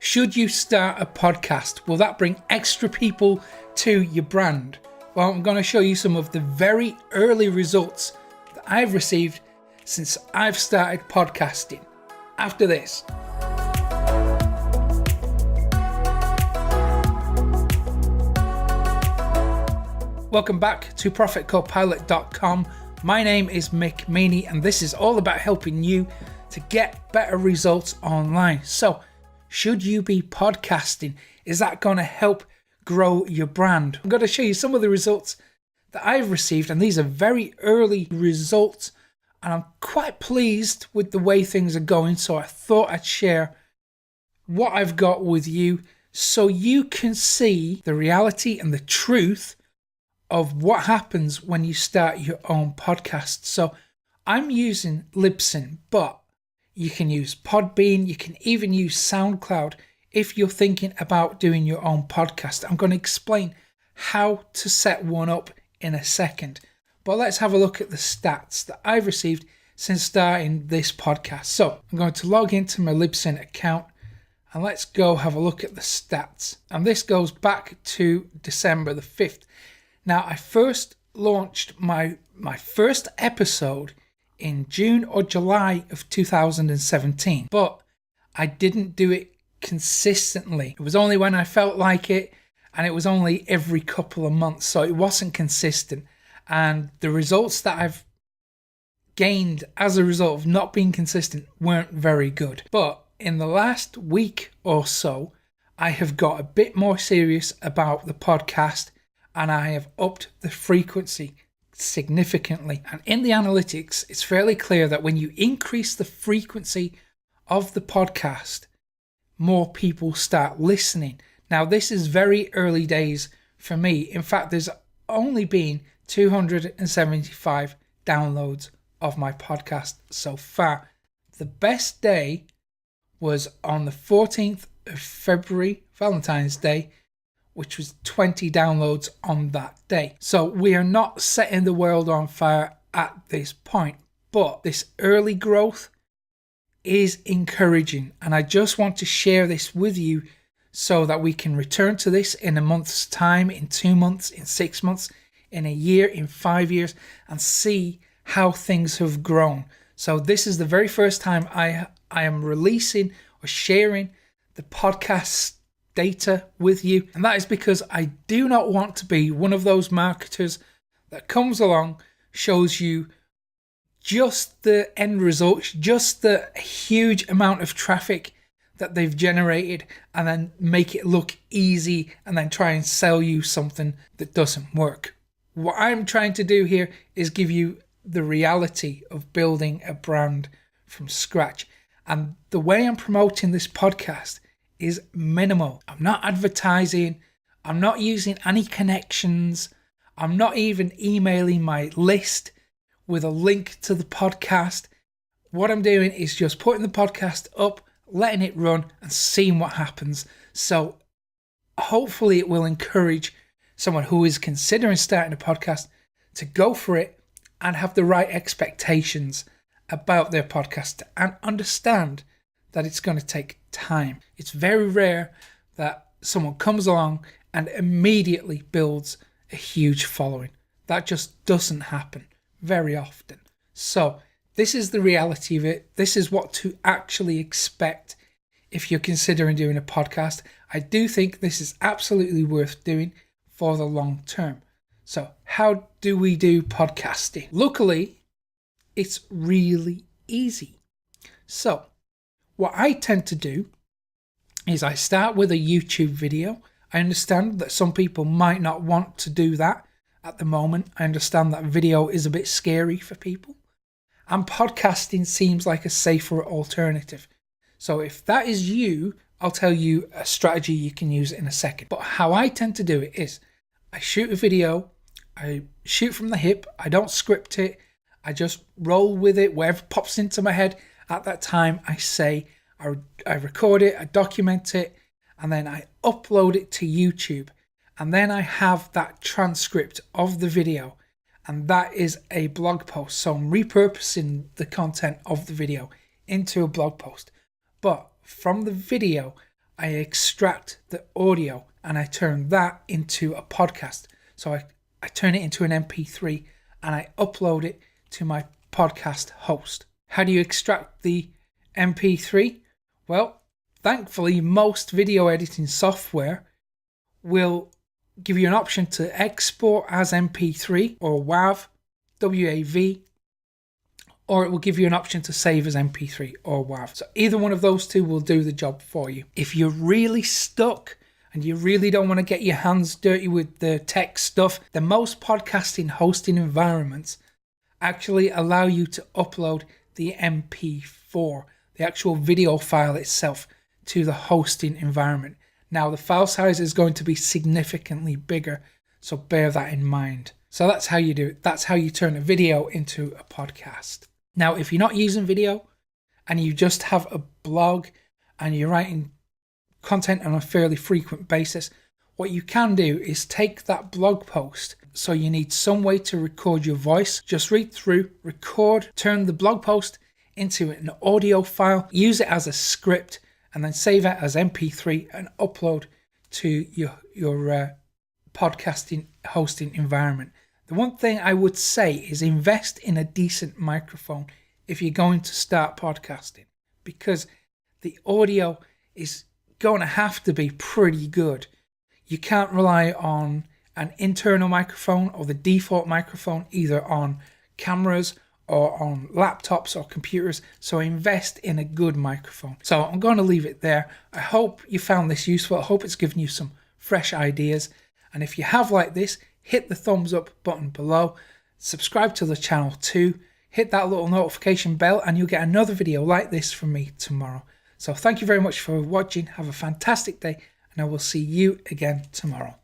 Should you start a podcast? Will that bring extra people to your brand? Well, I'm going to show you some of the very early results that I've received since I've started podcasting. After this. Welcome back to ProfitCopilot.com. My name is Mick Meaney, and this is all about helping you to get better results online. So, should you be podcasting? Is that going to help grow your brand? I'm going to show you some of the results that I've received, and these are very early results, and I'm quite pleased with the way things are going. So I thought I'd share what I've got with you so you can see the reality and the truth of what happens when you start your own podcast. So I'm using Libsyn, but you can use Podbean, you can even use SoundCloud if you're thinking about doing your own podcast. I'm going to explain how to set one up in a second. But let's have a look at the stats that I've received since starting this podcast. So I'm going to log into my Libsyn account and let's go have a look at the stats. And this goes back to December the 5th. Now, I first launched my first episode in June or July of 2017, but I didn't do it consistently. It was only when I felt like it, and it was only every couple of months, so it wasn't consistent. And the results that I've gained as a result of not being consistent weren't very good. But in the last week or so, I have got a bit more serious about the podcast, and I have upped the frequency significantly. And in the analytics, it's fairly clear that when you increase the frequency of the podcast, more people start listening. Now, this is very early days for me. In fact, there's only been 275 downloads of my podcast so far. The best day was on the 14th of February, Valentine's Day, which was 20 downloads on that day. So we are not setting the world on fire at this point, but this early growth is encouraging. And I just want to share this with you so that we can return to this in a month's time, in 2 months, in 6 months, in a year, in 5 years, and see how things have grown. So this is the very first time I am releasing or sharing the podcast data with you, and that is because I do not want to be one of those marketers that comes along, shows you just the end results, just the huge amount of traffic that they've generated, and then make it look easy and then try and sell you something that doesn't work. What I'm trying to do here is give you the reality of building a brand from scratch, and the way I'm promoting this podcast is minimal. I'm not advertising. I'm not using any connections. I'm not even emailing my list with a link to the podcast. What I'm doing is just putting the podcast up, letting it run, and seeing what happens. So hopefully it will encourage someone who is considering starting a podcast to go for it and have the right expectations about their podcast and understand that it's going to take time. It's very rare that someone comes along and immediately builds a huge following. That just doesn't happen very often. So this is the reality of it. This is what to actually expect if you're considering doing a podcast. I do think this is absolutely worth doing for the long term. So how do we do podcasting? Luckily, it's really easy. So what I tend to do is I start with a YouTube video. I understand that some people might not want to do that at the moment. I understand that video is a bit scary for people. And podcasting seems like a safer alternative. So if that is you, I'll tell you a strategy you can use in a second. But how I tend to do it is I shoot a video, I shoot from the hip, I don't script it, I just roll with it, whatever pops into my head at that time. I record it, I document it, and then I upload it to YouTube. And then I have that transcript of the video, and that is a blog post. So I'm repurposing the content of the video into a blog post. But from the video, I extract the audio and I turn that into a podcast. So I turn it into an MP3 and I upload it to my podcast host. How do you extract the MP3? Well, thankfully, most video editing software will give you an option to export as MP3 or WAV, or it will give you an option to save as MP3 or WAV. So either one of those two will do the job for you. If you're really stuck and you really don't want to get your hands dirty with the tech stuff, then most podcasting hosting environments actually allow you to upload the MP4, the actual video file itself, to the hosting environment. Now, the file size is going to be significantly bigger, so bear that in mind. So that's how you do it. That's how you turn a video into a podcast. Now, if you're not using video and you just have a blog and you're writing content on a fairly frequent basis, what you can do is take that blog post. So you need some way to record your voice. Just read through, record, turn the blog post into an audio file, use it as a script, and then save it as MP3 and upload to your podcasting hosting environment. The one thing I would say is invest in a decent microphone if you're going to start podcasting, because the audio is going to have to be pretty good. You can't rely on an internal microphone or the default microphone, either on cameras or on laptops or computers, so invest in a good microphone. So I'm going to leave it there. I hope you found this useful. I hope it's given you some fresh ideas. And if you have like this, hit the thumbs up button below, subscribe to the channel too, hit that little notification bell, and you'll get another video like this from me tomorrow. So thank you very much for watching. Have a fantastic day, and I will see you again tomorrow.